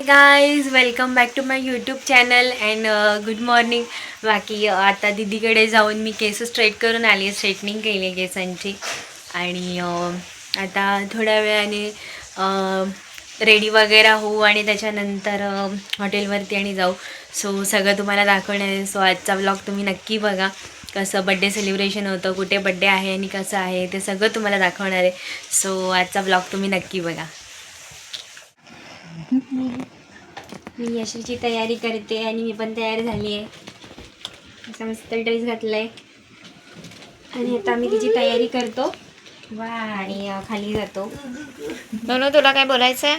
Guys, welcome back to my YouTube channel and good morning. बाकी आता दीदीकडे जाऊन मी केस straight करून आली आहे, स्ट्रेटनिंग केली आहे केसांची. आणि आता थोड्या वेळाने रेडी वगैरे होऊ आणि त्याच्यानंतर हॉटेलवरती आणि जाऊ. सो सगळं तुम्हाला दाखवणार आहे. सो आजचा व्लॉग तुम्ही नक्की बघा. कसं बड्डे सेलिब्रेशन होतं, कुठे बड्डे आहे आणि कसं आहे ते सगळं तुम्हाला दाखवणार आहे. सो आजचा व्लॉग तुम्ही नक्की बघा. मी यशूची तयारी करते आणि मी पण तयार झाली आहे. असा मस्त ड्रेस घातलाय आणि आता मी तिची तयारी करतो. वा, आणि खाली जातो. नो, तुला काय बोलायचं आहे?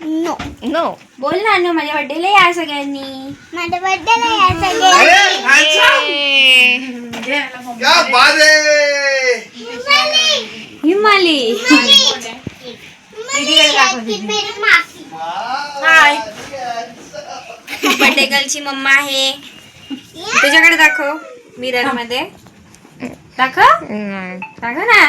नो नो बोल ना. नो, माझ्या बर्थडेला या सगळ्यांनी. माझ्या बर्थडेला या सगळ्यांनी. क्या बात है. हिमाली हाय. बर्थडे गर्लची मम्मा आहे. तुझ्याकडे दाखव मिरर मध्ये. दाखव दाखव ना.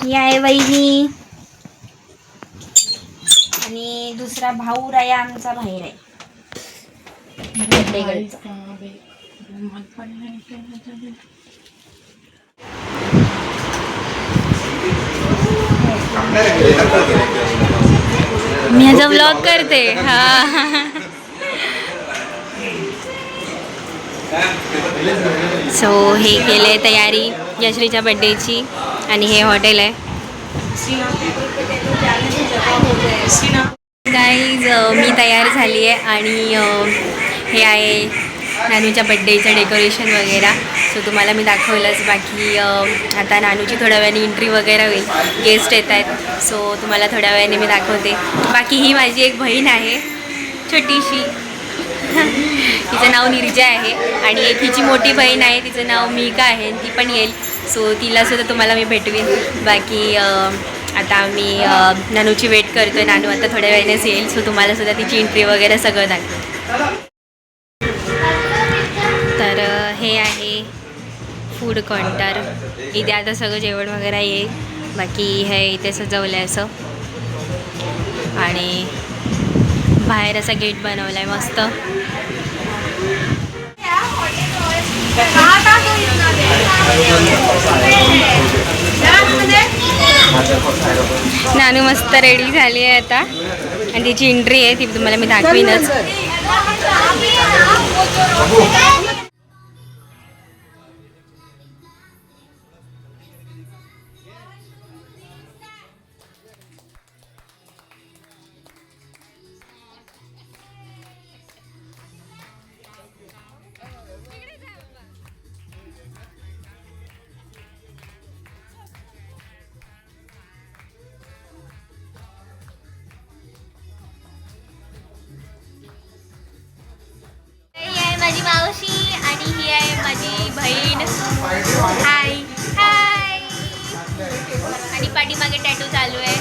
ही आहे वहिनी आणि दुसरा भाऊ राया आमचा बाहेर आहे. बर्थडे गर्लचा. मी ह्याचा व्लॉग करते. हा, सो हे केले तयारी यश्रीच्या बड्डेची आणि हे हॉटेल आहे. गाईज, मी तयार झाली आहे आणि हे आहे नानूच्या बड्डेचं डेकोरेशन वगैरे. सो तुम्हाला मी दाखवलंच. बाकी आता नानूची थोड्या वेळाने एंट्री वगैरे होईल. गेस्ट येत आहेत. सो तुम्हाला थोड्या वेळाने मी दाखवते. बाकी ही माझी एक बहीण आहे छोटीशी. तिचं नाव निर्जा आहे. आणि एक हिची मोठी बहीण आहे, तिचं नाव मिका आहे. ती पण येईल. सो तिलासुद्धा तुम्हाला मी भेटवीन. बाकी आता मी नानूची वेट करतो आहे. नानू आता थोड्या वेळानेच येईल. सो तुम्हालासुद्धा तिची एंट्री वगैरे सगळं दाखवेल. तर हे आहे फूड काउंटर. इथे आता सगळं जेवण वगैरे येईल. बाकी हे इथे सजवलं आहे असं. आणि बाहेर असा गेट बनवला आहे मस्त. नानू मस्त रेडी झाली आहे आता आणि तिची एंट्री आहे, ती तुम्हाला मी दाखवीनच. माझी मावशी आणि ही आहे माझी बहीण. हाय हाय. आणि पाठीमागे टॅटू चालू आहे.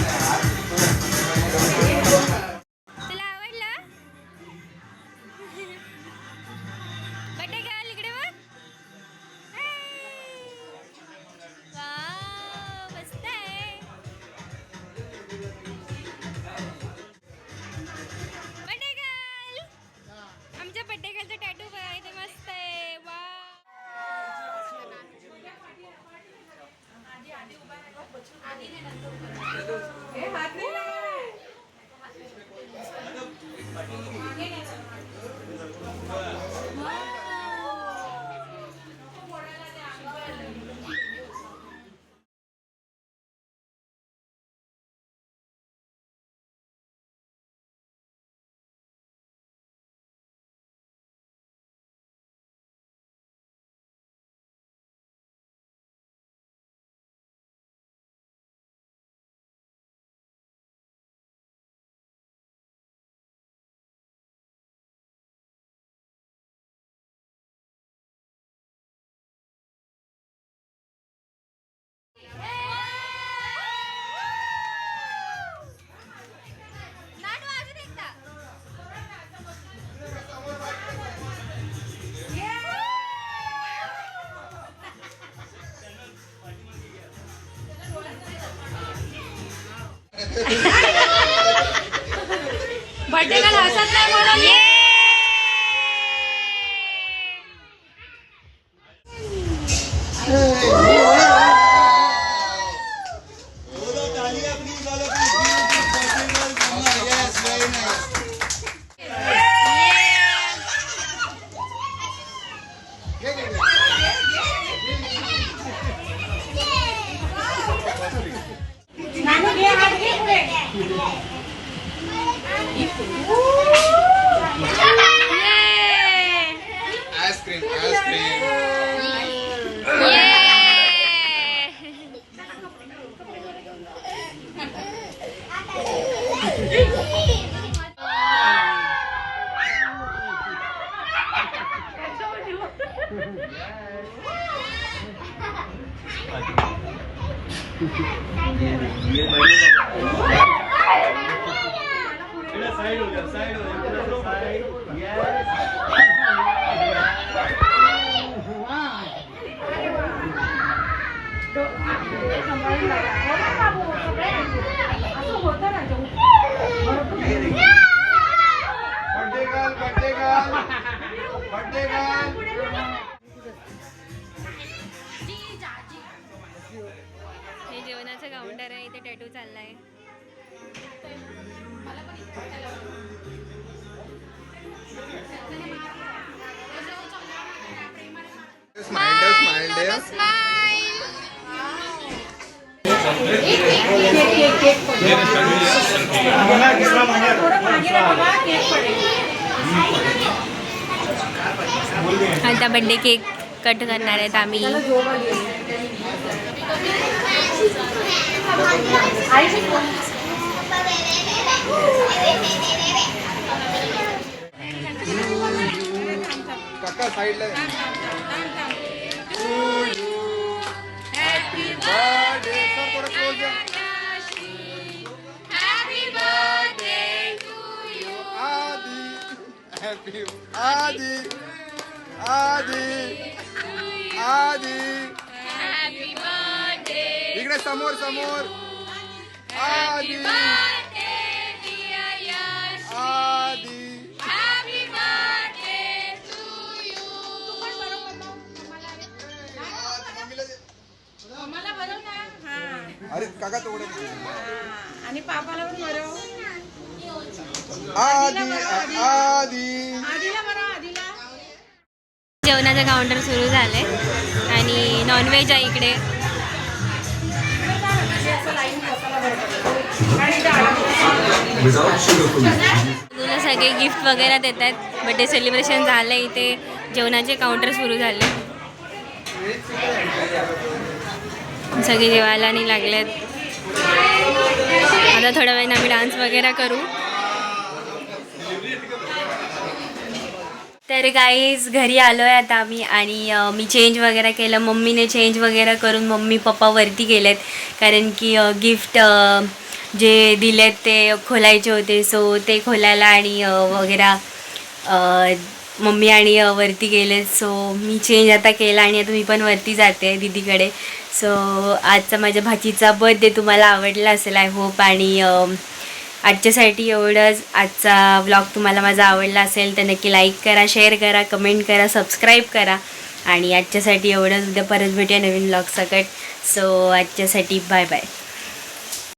बर्थडे गर्ल हसत नाही म्हणून आईस्क्रीम आईस्क्रीम हे जेवणाचं काउंटर आहे, इथे टॅटू चाललाय. स्माइल डे आता बर्थडे केक कट करणार आहेत आम्ही. काका साइडला हॅपी बर्थडे सर थोडं क्लोज द्या. आदी हॅपी आदी आदी आदी इकडे समोर समोर आदी आदी अरे काका तेवढं आणि पापाला पण बरं आदी आदी आधीला बरं आधीला जेवणाचं काउंटर सुरू झालंय आणि नॉनव्हेज आहे इकडे. तुला सगळे गिफ्ट वगैरे देतात. बर्थडे सेलिब्रेशन झालं इथे. जेवणाचे काउंटर सुरू झाले. सगळे जेवायला नाही लागलेत. आता थोड्या वेळाने आम्ही डान्स वगैरे करू. तर गाईज घरी आलो आहे आता आम्ही आणि मी चेंज वगैरे केलं. मम्मीने चेंज वगैरे करून मम्मी पप्पा वरती गेलेत कारण की गिफ्ट जे दिलेत ते खोलायचे होते. सो ते खोलायला आणि वगैरे मम्मी आणि वरती गेलेत. सो मी चेंज आता केला आणि आता मी पण वरती जाते दीदीकडे. सो आजचा माझ्या भाचीचा बर्थडे तुम्हाला आवडला असेल आय होप. आणि आजच्यासाठी एवढंच. आजचा व्लॉग तुम्हाला माझा आवडला असेल तर नक्की लाईक करा, शेअर करा, कमेंट करा, सबस्क्राईब करा. आणि आजच्यासाठी एवढंच. उद्या परत भेटूया नवीन व्लॉग सकट. सो आजच्यासाठी बाय बाय.